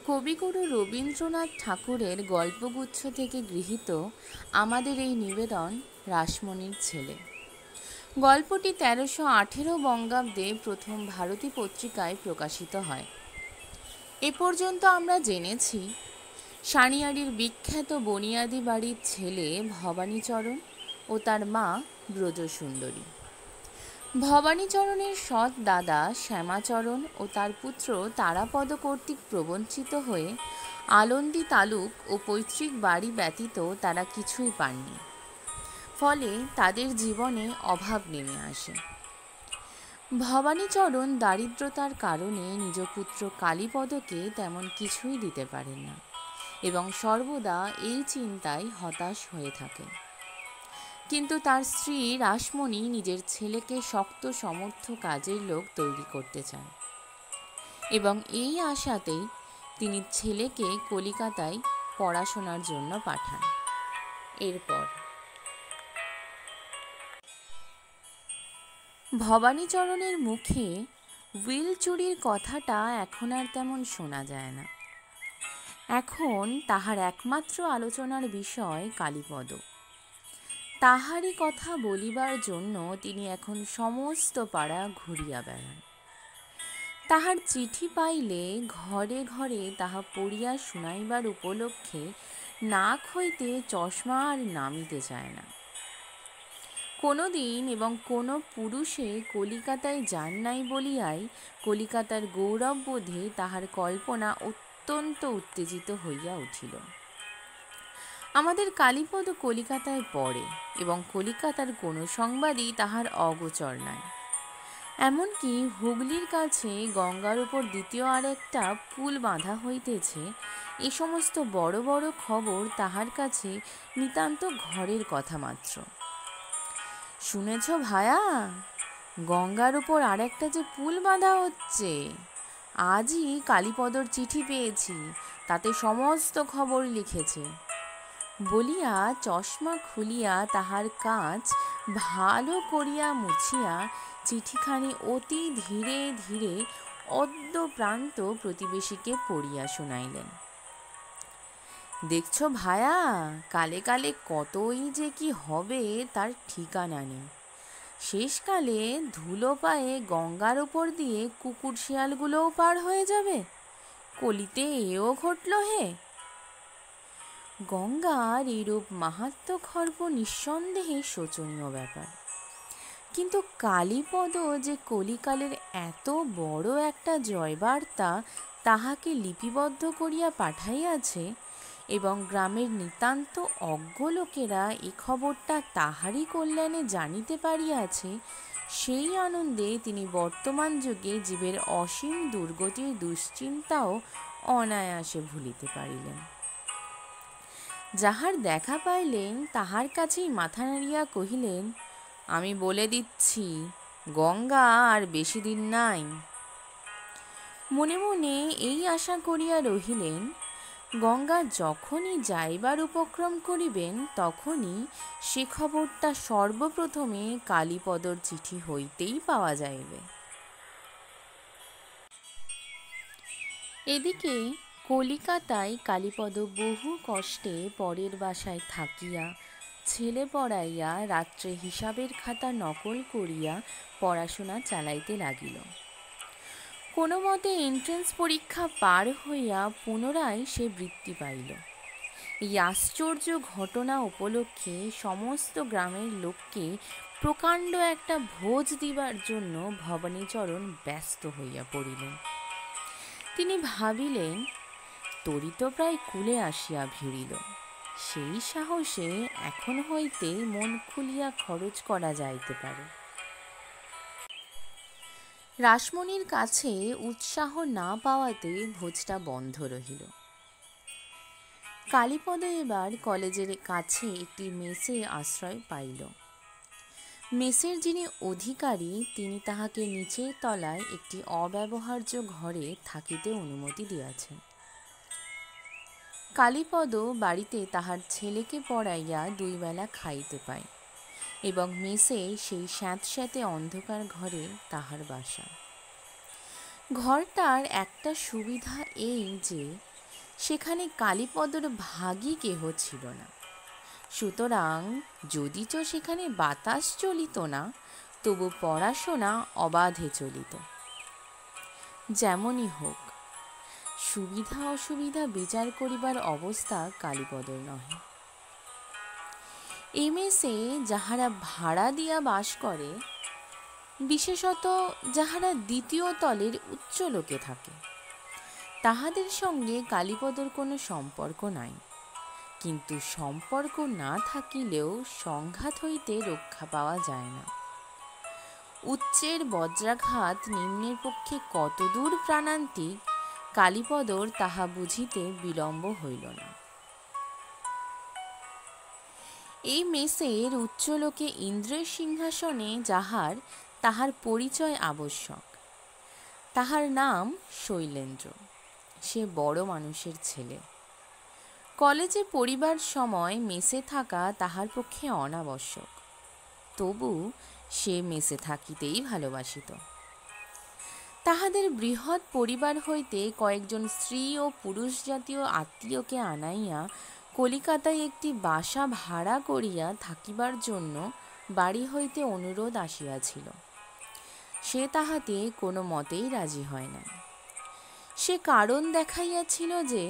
কবিগুরু রবীন্দ্রনাথ ঠাকুরের গল্পগুচ্ছ থেকে গৃহীত আমাদের এই নিবেদন রাসমণির ছেলে। গল্পটি ১৩১৮ বঙ্গাব্দে প্রথম ভারতী পত্রিকায় প্রকাশিত হয়। এ পর্যন্ত আমরা জেনেছি সানিয়াড়ির বিখ্যাত বনিয়াদি বাড়ির ছেলে ভবানীচরণ ও তার মা ব্রজসুন্দরী। ভবানীচরণের সৎ দাদা শ্যামাচরণ ও তার পুত্র তারাপদ কর্তৃক প্রবঞ্চিত হয়ে আলন্দি তালুক ও পৈতৃক বাড়ি ব্যতীত তারা কিছুই পাননি। ফলে তাদের জীবনে অভাব নেমে আসে। ভবানীচরণ দারিদ্রতার কারণে নিজ পুত্র কালীপদকে তেমন কিছুই দিতে পারেন না এবং সর্বদা এই চিন্তায় হতাশ হয়ে থাকেন। কিন্তু তার স্ত্রী রাসমণি নিজের ছেলেকে শক্ত সমর্থ কাজের লোক তৈরি করতে চান এবং এই আশাতেই তিনি ছেলেকে কলিকাতায় পড়াশোনার জন্য পাঠান। এরপর ভবানীচরণের মুখে উইল চুরির কথাটা এখন আর তেমন শোনা যায় না। এখন তাহার একমাত্র আলোচনার বিষয় কালীপদ। তাহারই কথা বলিবার জন্য তিনি এখন সমস্ত পাড়া ঘুরিয়া বেড়ান। তাহার চিঠি পাইলে ঘরে ঘরে তাহা পড়িয়া শুনাইবার উপলক্ষে নাক হইতে চশমা আর নামিতে চায় না। কোনো দিন এবং কোনো পুরুষে কলিকাতায় যান নাই বলিয়াই কলিকাতার গৌরববোধে তাহার কল্পনা অত্যন্ত উত্তেজিত হইয়া উঠিল। আমাদের কালীপদ কলিকাতায় পড়ে এবং কলিকাতার কোনো সংবাদই তাহার অগোচর নাই। এমনকি হুগলির কাছে গঙ্গার উপর দ্বিতীয় আর একটা পুল বাঁধা হইতেছে, এ সমস্ত বড় বড় খবর তাহার কাছে নিতান্ত ঘরের কথা মাত্র। শুনেছ ভায়া, গঙ্গার উপর আর একটা যে পুল বাঁধা হচ্ছে, আজই কালীপদর চিঠি পেয়েছি, তাতে সমস্ত খবর লিখেছে বলিয়া চশমা খুলিয়া তাহার কাঁচ ভালো করিয়া মুছিয়া চিঠিখানি অতি ধীরে ধীরে অদ্য প্রান্ত প্রতিবেশীকে পড়িয়া শুনাইলেন। দেখছ ভায়া, কালে কালে কতই যে কি হবে তার ঠিকানা নেই। শেষকালে ধুলো পায়ে গঙ্গার উপর দিয়ে কুকুর শিয়ালগুলোও পার হয়ে যাবে। কলিতে এও ঘটল হে। গঙ্গার এইরূপ মাহাত্ম্য খর্ব নিঃসন্দেহে শোচনীয় ব্যাপার, কিন্তু কালীপদ যে কলিকালের এত বড় একটা জয়বার্তা তাহাকে লিপিবদ্ধ করিয়া পাঠাইয়াছে এবং গ্রামের নিতান্ত অজ্ঞ লোকেরা এ খবরটা তাহারই কল্যাণে জানিতে পারিয়াছে, সেই আনন্দে তিনি বর্তমান যুগে জীবের অসীম দুর্গতির দুশ্চিন্তাও অনায়াসে ভুলিতে পারিলেন। যাহার দেখা পাইলেন তাহার কাছেই মাথা নাড়িয়া কহিলেন, আমি বলে দিচ্ছি, গঙ্গা আর বেশি দিন নাই। মনে মনে এই আশা করিয়া রহিলেন, গঙ্গা যখনই যাইবার উপক্রম করিবেন তখনই সে খবরটা সর্বপ্রথমে কালীপদর চিঠি হইতেই পাওয়া যাইবে। এদিকে কলিকাতায় কালীপদ বহু কষ্টে পরের বাসায় থাকিয়া ছেলে পড়াইয়া রাত্রে হিসাবের খাতা নকল করিয়া পড়াশোনা চালাইতে লাগিল। কোনো মতে এন্ট্রেন্স পরীক্ষা পার হইয়া পুনরায় সে বৃত্তি পাইল। এই আশ্চর্য ঘটনা উপলক্ষে সমস্ত গ্রামের লোককে প্রকাণ্ড একটা ভোজ দিবার জন্য ভবানীচরণ ব্যস্ত হইয়া পড়িলেন। তিনি ভাবিলেন, তরি তো প্রায় কুলে আসিয়া ভিড়িল, সেই সাহসে এখন হইতে মন খুলিয়া খরচ করা যাইতে পারে। রাসমণির কাছে উৎসাহ না পাওয়াতে ভোজটা বন্ধ রহিল। কালীপদ এবার কলেজের কাছে একটি মেসে আশ্রয় পাইল। মেসের যিনি অধিকারী তিনি তাহাকে নিচের তলায় একটি অব্যবহার্য ঘরে থাকিতে অনুমতি দিয়াছেন। কালীপদ বাড়িতে তাহার ছেলেকে পড়াইয়া দুই বেলা খাইতে পায় এবং মেসে সেই স্যাঁতস্যাঁতে অন্ধকার ঘরে তাহার বাসা। ঘরটার একটা সুবিধা এই যে সেখানে কালীপদর ভাগই কেহ ছিল না। সুতরাং যদিচ সেখানে বাতাস চলিত না, তবু পড়াশোনা অবাধে চলিত। যেমনই হোক, সুবিধা অসুবিধা বিচার করিবার অবস্থা কালীপদর নহে। এই মেসে যাহারা ভাড়া দিয়া বাস করে, বিশেষত যাহারা দ্বিতীয় তলের উচ্চ লোকে থাকে, তাহাদের সঙ্গে কালীপদর কোনো সম্পর্ক নাই। কিন্তু সম্পর্ক না থাকিলেও সংঘাত হইতে রক্ষা পাওয়া যায় না। উচ্চের বজ্রাঘাত নিম্নের পক্ষে কতদূর প্রাণান্তিক, কালীপদর তাহা বুঝিতে বিলম্ব হইল না। এই মেসের উচ্চলোকে ইন্দ্রের সিংহাসনে যাহার, তাহার পরিচয় আবশ্যক। তাহার নাম শৈলেন্দ্র। সে বড় মানুষের ছেলে। কলেজে পড়িবার সময় মেসে থাকা তাহার পক্ষে অনাবশ্যক, তবু সে মেসে থাকিতেই ভালোবাসিত। তাহাদের বৃহৎ পরিবার হইতে কয়েকজন স্ত্রী ও পুরুষ জাতীয় আত্মীয়কে আনাইয়া কলিকাতায় একটি বাসা ভাড়া করিয়া থাকিবার জন্য বাড়ি হইতে অনুরোধ আসিয়াছিল। সে তাহাতে কোনো মতেই রাজি হয় না। সে কারণ দেখাইয়াছিল যে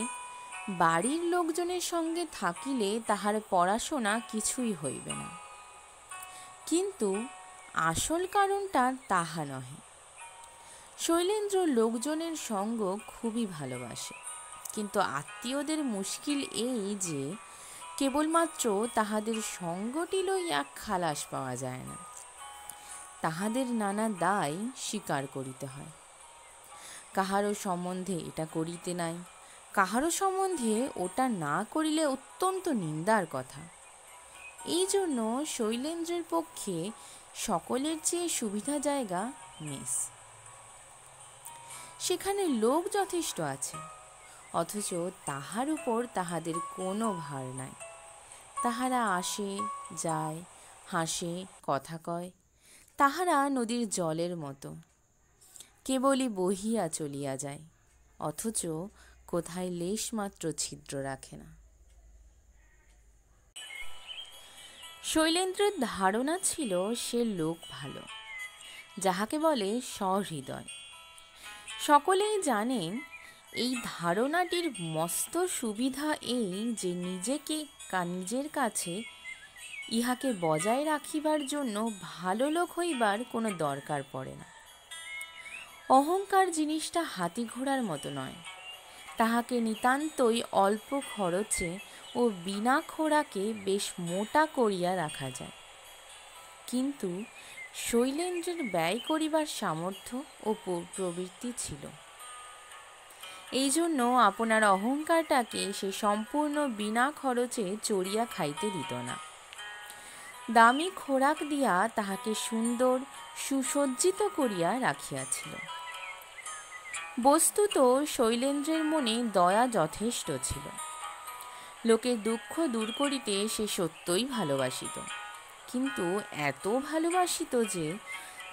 বাড়ির লোকজনের সঙ্গে থাকিলে তাহার পড়াশোনা কিছুই হইবে না। কিন্তু আসল কারণটা তাহা নহে। শৈলেন্দ্র লোকজনের সঙ্গ খুবই ভালোবাসে, কিন্তু আত্মীয়দের মুশকিল এই যে কেবলমাত্র তাহাদের সঙ্গটি লইয়া খালাস পাওয়া যায় না। তাহাদের নানা দায় স্বীকার করিতে হয়। কাহারও সম্বন্ধে এটা করিতে নাই, কাহারও সম্বন্ধে ওটা না করিলে অত্যন্ত নিন্দার কথা। এই জন্য শৈলেন্দ্রের পক্ষে সকলের চেয়ে সুবিধা জায়গা মেস। সেখানে লোক যথেষ্ট আছে, অথচ তাহার উপর তাহাদের কোনো ভার নাই। তাহারা আসে যায়, হাসে, কথা কয়। তাহারা নদীর জলের মতো, কেবলই বহিয়া চলিয়া যায়, অথচ কোথায় লেশমাত্র ছিদ্র রাখে না। শৈলেন্দ্রের ধারণা ছিল সে লোক ভালো, যাহাকে বলে সহৃদয়। সকলেই জানেন এই ধারণাটির মস্ত সুবিধা এই যে নিজের কাছে ইহাকে বজায় রাখিবার জন্য ভালো লোক হইবার কোনো দরকার পড়ে না। অহংকার জিনিসটা হাতি ঘোড়ার মতো নয়, তাহাকে নিতান্তই অল্প খরচে ও বিনা খোরাকে বেশ মোটা করিয়া রাখা যায়। কিন্তু শৈলেন্দ্রের ব্যয় করিবার সামর্থ্য ও প্রবৃত্তি ছিল। এই জন্য আপনার অহংকারটাকে সে সম্পূর্ণ বিনা খরচে চড়িয়া খাইতে দিত না। দামি খোরাক দিয়া তাহাকে সুন্দর সুসজ্জিত করিয়া রাখিয়াছিল। বস্তুত শৈলেন্দ্রের মনে দয়া যথেষ্ট ছিল। লোকের দুঃখ দূর করিতে সে সত্যই ভালোবাসিত, কিন্তু এত ভালোবাসিত যে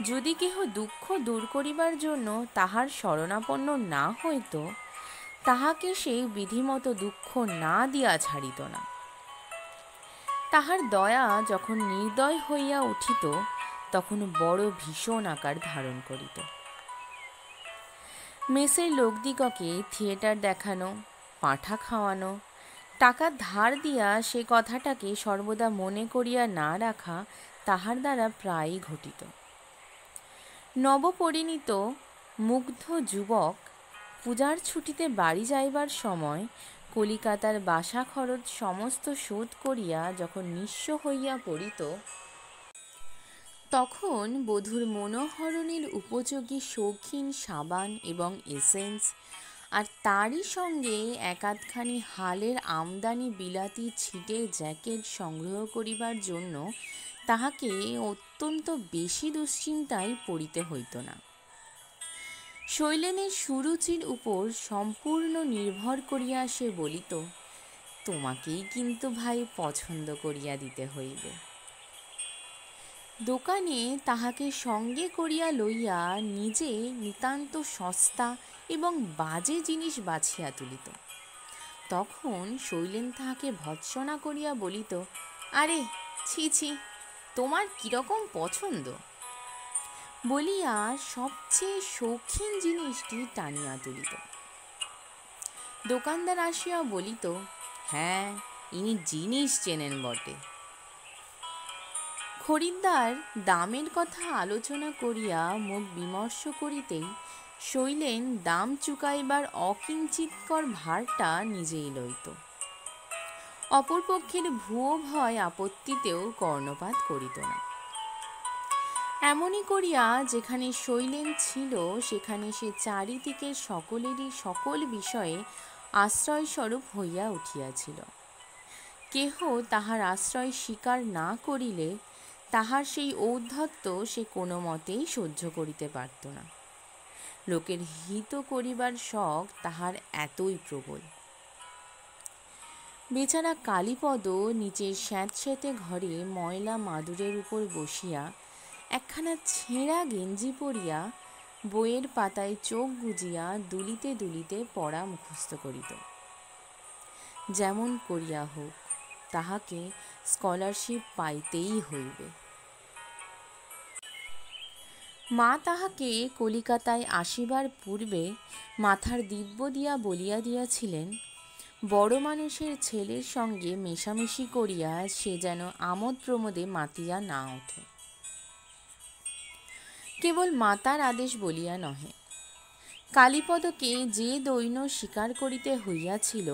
যদি কেহ দুঃখ দূর করিবার জন্য তাহার শরণাপন্ন না হইত, তাহাকে সে বিধিমতো দুঃখ না দিয়া ছাড়িত না। তাহার দয়া যখন নির্দয় হইয়া উঠিত, তখন বড় ভীষণ আকার ধারণ করিত। মেসের লোকদিগকে থিয়েটার দেখানো, পাঁঠা খাওয়ানো, টাকা ধার দিয়া সে কথাটাকে সর্বদা মনে করিয়া না রাখা তাহার দ্বারা প্রায়ই ঘটিত। নবপরিণীত মুগ্ধ যুবক পূজার ছুটিতে বাড়ি যাইবার সময় কলিকাতার বাসা খরচ সমস্ত শোধ করিয়া যখন নিঃস্ব হইয়া পড়িত, তখন বধূর মনোহরণের উপযোগী শৌখিন সাবান এবং এসেন্স, আর তারই সঙ্গে একাধখানি হালের আমদানি বিলাতি ছিটের জ্যাকেট সংগ্রহ করিবার জন্য তাহাকে অত্যন্ত বেশি দুশ্চিন্তায় পড়িতে হইত না। শৈলেনের সুরুচির উপর সম্পূর্ণ নির্ভর করিয়া সে বলিত, তোমাকেই কিন্তু ভাই পছন্দ করিয়া দিতে হইবে। দোকানে তাহাকে সঙ্গে করিয়া লইয়া নিজে নিতান্ত সস্তা এবং বাজে জিনিস বাছিয়া তুলিত। তখন শৈলেন তাহাকে ভৎসনা করিয়া বলিত, আরে ছি ছি, তোমার কিরকম পছন্দ, বলিয়া সবচেয়ে শৌখিন জিনিসটি টানিয়া তুলিত। দোকানদার আসিয়া বলিত, হ্যাঁ, ইনি জিনিস চেনেন বটে। খরিদ্দার দামের কথা আলোচনা করিয়া মুখ বিমর্ষ করিতেই শৈলেন দাম চুকাইবার অকিঞ্চিৎকর ভারটা নিজেই লইত। অপরপক্ষের ভুয়ো ভয় আপত্তিতেও কর্ণপাত করিত না। এমনই করিয়া যেখানে শৈলেন ছিল সেখানে সে চারিদিকের সকলেরই সকল বিষয়ে আশ্রয়স্বরূপ হইয়া উঠিয়াছিল। কেহ তাহার আশ্রয় স্বীকার না করিলে তাহার সেই ঔদ্ধত্য সে কোনো মতেই সহ্য করিতে পারত না। লোকের হিত করিবার শখ তাহার এতই প্রবল। বেচারা কালীপদ নিচের স্যাঁতস্যাঁতে ঘরে ময়লা মাদুরের উপর বসিয়া একখানা ছেঁড়া গেঞ্জি পরিয়া বইয়ের পাতায় চোখ গুজিয়া দুলিতে দুলিতে পড়া মুখস্থ করিত। যেমন করিয়া হোক তাহাকে স্কলারশিপ পাইতেই হইবে। মা তাহাকে কলিকাতায় আসিবার পূর্বে মাথার দিব্য দিয়া বলিয়া দিয়াছিলেন, বড় মানুষের ছেলের সঙ্গে মেশামেশি করিয়া সে যেন আমোদ প্রমোদে মাতিয়া না ওঠে। কেবল মাতার আদেশ বলিয়া নহে, কালীপদকে যে দৈন্য স্বীকার করিতে হইয়াছিল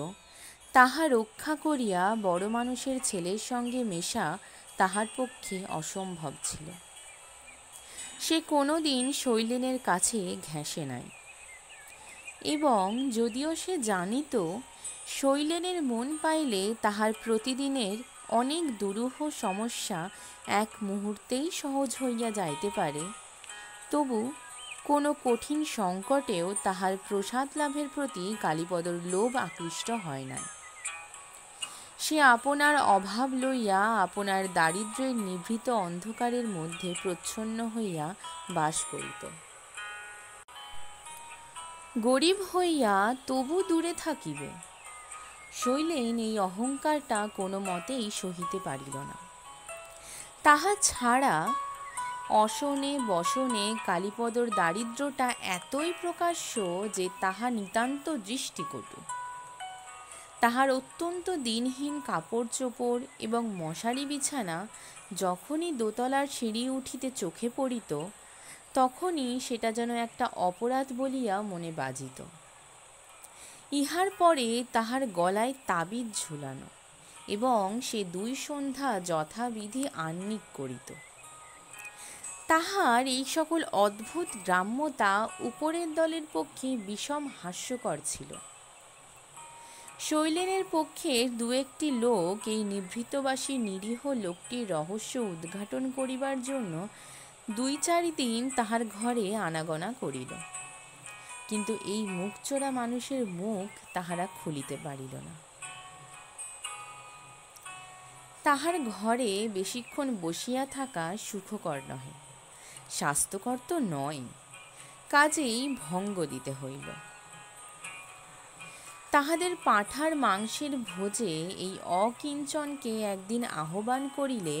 তাহা রক্ষা করিয়া বড় মানুষের ছেলের সঙ্গে মেশা তাহার পক্ষে অসম্ভব ছিল। সে কোনো দিন শৈলেনের কাছে ঘেঁষে নাই, এবং যদিও সে জানিত শৈলেনের মন পাইলে তাহার প্রতিদিনের অনেক দুরূহ সমস্যা এক মুহূর্তেই সহজ হইয়া যাইতে পারে, তবু কোনো কঠিন সংকটেও তাহার প্রসাদ লাভের প্রতি কালীপদর লোভ আকৃষ্ট হয় না। সে আপনার অভাব লইয়া আপনার দারিদ্র্যের নিভৃত অন্ধকারের মধ্যে প্রচ্ছন্ন হইয়া বাস করিত। গরিব হইয়া তবু দূরে থাকিবে, শৈলেন এই অহংকারটা কোনো মতেই সহিতে পারিল না। তাহা ছাড়া অশনে বসনে কালীপদর দারিদ্র্যটা এতই প্রকাশ্য যে তাহা নিতান্ত দৃষ্টিকটু। তাহার অত্যন্ত দিনহীন কাপড় চোপড় এবং মশারি বিছানা যখনই দোতলার সিঁড়ি উঠিতে চোখে পড়িত তখনই সেটা যেন একটা অপরাধ বলিয়া মনে বাজিত। ইহার পরে তাহার গলায় তাবিজ ঝুলানো, এবং সে 2 সন্ধ্যা যথাবিধি আহ্নিক করিত। তাহার এই সকল অদ্ভুত গ্রাম্যতা উপরের দলের পক্ষে বিষম হাস্যকর ছিল। শৈলেনের পক্ষে 2-1টি লোক এই নিভৃতবাসী নিরীহ লোকটির রহস্য উদ্ঘাটন করিবার জন্য 2-4 দিন তাহার ঘরে আনাগোনা করিল, কিন্তু এই মুখচোরা মানুষের মুখ তাহারা খুলিতে পারিল না। তাহার ঘরে বেশিক্ষণ বসিয়া থাকা সুখকর নহে, স্বাস্থ্যকর তো নয়, কাজেই ভঙ্গ দিতে হইল। তাহাদের পাঁঠার মাংসের ভোজে এই অকিঞ্চনকে একদিন আহ্বান করিলে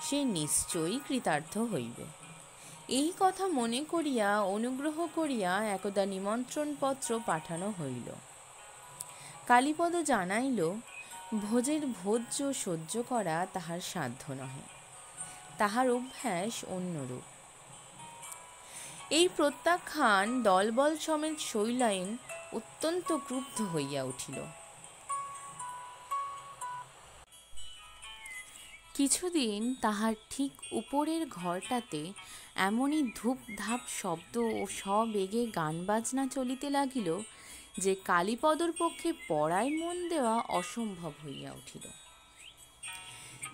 সে নিশ্চয়ই কৃতার্থ হইবে, এই কথা মনে করিয়া অনুগ্রহ করিয়া একদা নিমন্ত্রণপত্র পাঠানো হইল। কালীপদ জানাইল ভোজের ভোজ্য সহ্য করা তাহার সাধ্য নহে, তাহার অভ্যাস অন্যরূপ। এই প্রত্যাখ্যান দলবল সমেত শৈলেন অত্যন্ত ক্রুদ্ধ হইয়া উঠিল। কিছুদিন তাহার ঠিক উপরের ঘরটাতে এমনই ধূপ ধাপ শব্দ ও সবেগে গান বাজনা চলিতে লাগিল যে কালীপদর পক্ষে পড়ায় মন দেওয়া অসম্ভব হইয়া উঠিল।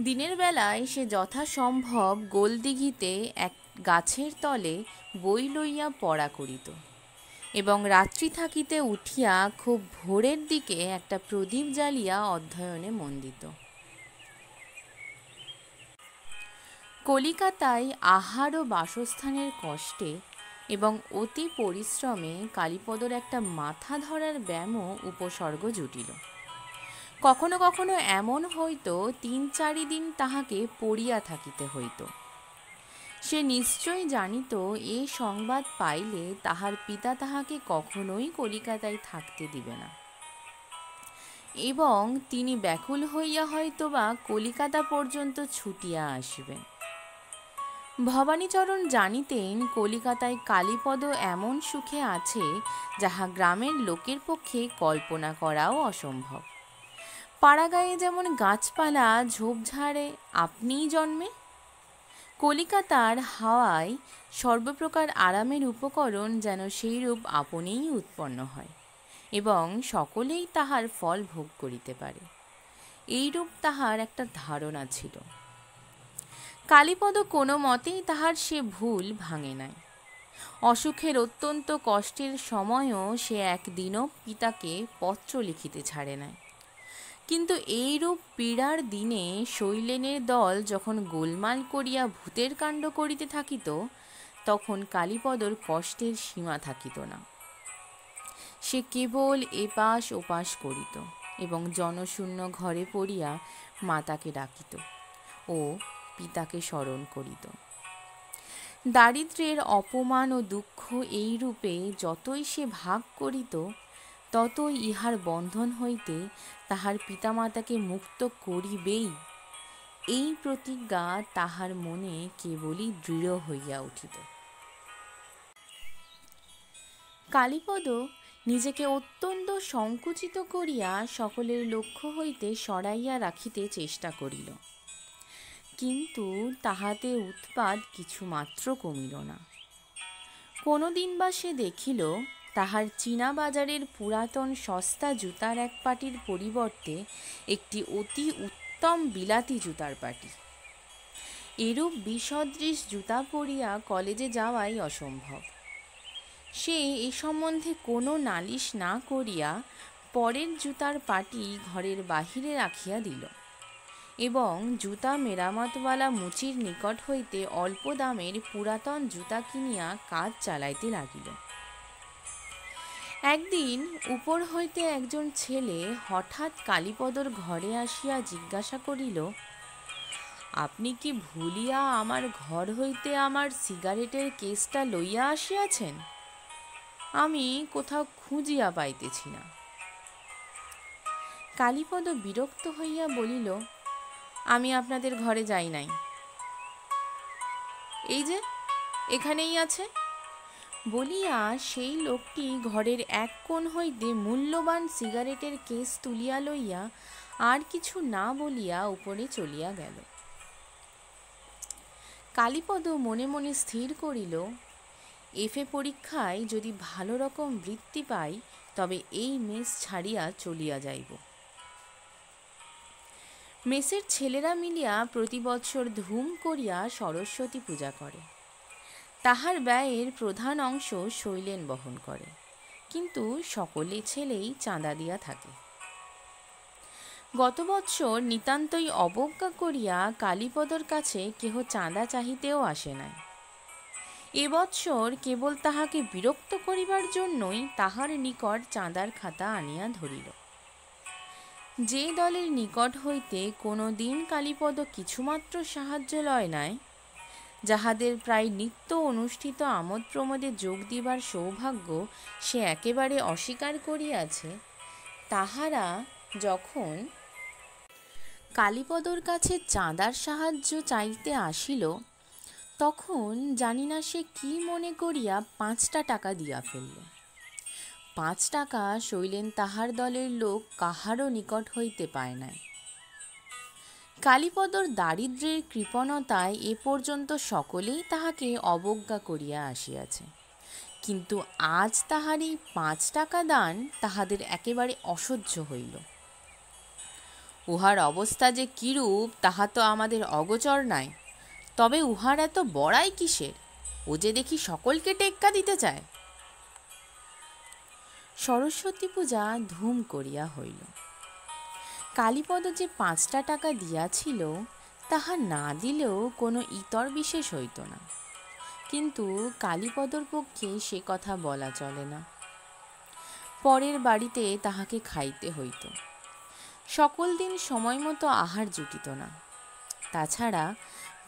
দিনের বেলায় সে যথাসম্ভব গোলদিঘিতে এক গাছের তলে বই লইয়া পড়া করিত, এবং রাত্রি থাকিতে উঠিয়া খুব ভোরের দিকে একটা প্রদীপ জ্বালিয়া অধ্যয়নে মন দিত। কলিকাতায় আহার ও বাসস্থানের কষ্টে এবং অতি পরিশ্রমে কালীপদর একটা মাথা ধরার ব্যামো উপসর্গ জুটিল। কখনো কখনো এমন হইত ৩-৪ দিন তাহাকে পড়িয়া থাকিতে হইত। সে নিশ্চয় জানিত এ সংবাদ পাইলে তাহার পিতা তাহাকে কখনোই কলিকাতায় থাকতে দিবে না, এবং তিনি ব্যাকুল হইয়া হয়তোবা কলিকাতা পর্যন্ত ছুটিয়া আসিবেন। ভবানীচরণ জানিতেন কলিকাতায় কালীপদ এমন সুখে আছে যাহা গ্রামের লোকের পক্ষে কল্পনা করাও অসম্ভব। পাড়াগাঁয়ে যেমন গাছপালা ঝোপঝাড়ে আপনিই জন্মে, কলিকাতার হাওয়ায় সর্বপ্রকার আরামের উপকরণ যেন সেইরূপ আপনেই উৎপন্ন হয় এবং সকলেই তাহার ফল ভোগ করিতে পারে, এইরূপ তাহার একটা ধারণা ছিল। কালীপদ কোনো মতেই তাহার সে ভুল ভাঙে নাই। অসুখের অত্যন্ত কষ্টের সময়ও সে একদিনও পিতাকে পত্র লিখিতে ছাড়ে নাই। কিন্তু এইরূপ পীড়ার দিনে শৈলেনের দল যখন গোলমাল করিয়া ভূতের কাণ্ড করিতে থাকিত, তখন কালীপদর কষ্টের সীমা থাকিত না। সে কেবল এপাশ ওপাশ করিত এবং জনশূন্য ঘরে পড়িয়া মাতাকে ডাকিত ও পিতাকে স্মরণ করিত। দারিদ্র্যের অপমান ও দুঃখ এই রূপে যতই সে ভাগ করিত, ততই ইহার বন্ধন হইতে তাহার পিতামাতাকে মুক্ত করিবেই, এই প্রতিজ্ঞা তাহার মনে কেবলই দৃঢ় হইয়া উঠিত। কালীপদ নিজেকে অত্যন্ত সংকুচিত করিয়া সকলের লক্ষ্য হইতে সরাইয়া রাখিতে চেষ্টা করিল, কিন্তু তাহাতে উৎপাত কিছুমাত্র কমিল না। কোনোদিন বা সে দেখিল তাহার চীনা বাজারের পুরাতন সস্তা জুতার এক পাটির পরিবর্তে একটি অতি উত্তম বিলাতি জুতার পাটি। এরূপ বিসদৃশ জুতা পরিয়া কলেজে যাওয়াই অসম্ভব। সে এ সম্বন্ধে কোনো নালিশ না করিয়া পরের জুতার পাটি ঘরের বাহিরে রাখিয়া দিল এবং জুতা মেরামতওয়ালা মুচির নিকট হইতে অল্প দামের পুরাতন জুতা কিনিয়া কাজ চালাইতে লাগিল। একদিন উপর হইতে একজন ছেলে হঠাৎ কালীপদর ঘরে আসিয়া জিজ্ঞাসা করিল, আপনি কি ভুলিয়া আমার ঘর হইতে আমার সিগারেটের কেসটা লইয়া আসিয়াছেন? আমি কোথাও খুঁজিয়া পাইতেছি না। কালীপদ বিরক্ত হইয়া বলিল, আমি আপনাদের ঘরে যাই নাই, এই যে এখানেই আছে। বলিয়া সেই লোকটি ঘরের এক কোণ হইতে মূল্যবান সিগারেটের কেস তুলিয়া লইয়া আর কিছু না বলিয়া উপরে চলিয়া গেল। কালীপদ মনে মনে স্থির করিল, এফএ পরীক্ষায় যদি ভালো রকম বৃত্তি পাই তবে এই মেস ছাড়িয়া চলিয়া যাইব। মেসের ছেলেরা মিলিয়া প্রতি বৎসর ধুম করিয়া সরস্বতী পূজা করে। তাহার ব্যয়ের প্রধান অংশ শৈলেন বহন করে, কিন্তু সকলে ছেলেই চাঁদা দিয়া থাকে। গত বৎসর নিতান্তই অবজ্ঞা করিয়া কালীপদর কাছে কেহ চাঁদা চাহিতেও আসে নাই। এবৎসর কেবল তাহাকে বিরক্ত করিবার জন্যই তাহার নিকট চাঁদার খাতা আনিয়া ধরিল। যে দলের নিকট হইতে কোনো দিন কালীপদ কিছুমাত্র সাহায্য লয় নাই, যাহাদের প্রায় নিত্য অনুষ্ঠিত আমোদ প্রমোদে যোগ দিবার সৌভাগ্য সে একেবারে অস্বীকার করিয়াছে, তাহারা যখন কালীপদর কাছে চাঁদার সাহায্য চাইতে আসিল, তখন জানি না সে কি মনে করিয়া ৫টা টাকা দিয়া ফেলল। ৫ টাকা শৈলেন তাহার দলের লোক কাহারও নিকট হইতে পায় নাই। কালীপদর দারিদ্র্যের কৃপণতায় এ পর্যন্ত সকলেই তাহাকে অবজ্ঞা করিয়া আসিয়াছে, কিন্তু আজ তাহার এই ৫ টাকা দান তাহাদের একেবারে অসহ্য হইল। উহার অবস্থা যে কিরূপ তাহা তো আমাদের অগোচর নাই, তবে উহার এত বড়াই কিসের? ও যে দেখি সকলকে টেক্কা দিতে চায়। সরস্বতী পূজা ধুম করিয়া হইল। কালীপদ যে ৫টা টাকা দিয়াছিল তাহা না দিলেও কোনো ইতর বিশেষ হইত না, কিন্তু কালীপদর পক্ষে সে কথা বলা চলে না। পরের বাড়িতে তাহাকে খাইতে হইত। সকল দিন সময় মতো আহার জুটিত না। তাছাড়া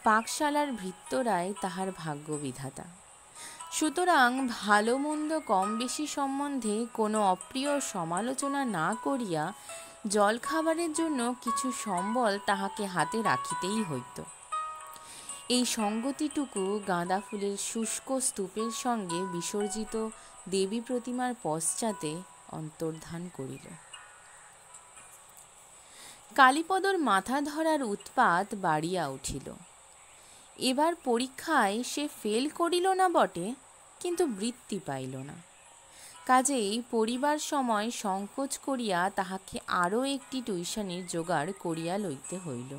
পাকশালার ভৃত্যরাই তাহার ভাগ্য বিধাতা। সুতরাং ভালো মন্দ কম বেশি সম্বন্ধে কোনো অপ্রিয় সমালোচনা না করিয়া জলখাবারের জন্য কিছু সম্বল তাহাকে হাতে রাখিতেই হইত। এই সঙ্গতিটুকু গাঁদা ফুলের শুষ্ক স্তূপের সঙ্গে বিসর্জিত দেবী প্রতিমার পশ্চাতে অন্তর্ধান করিল। কালীপদর মাথা ধরার উৎপাত বাড়িয়া উঠিল। এবার পরীক্ষায় সে ফেল করিল না বটে, কিন্তু বৃত্তি পাইল না। কাজেই পড়িবার সময় সংকোচ করিয়া তাহাকে আরও একটি টিউশনির জোগাড় করিয়া লইতে হইল,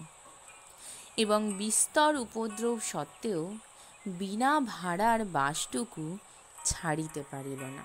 এবং বিস্তর উপদ্রব সত্ত্বেও বিনা ভাড়ার বাসটুকু ছাড়িতে পারিল না।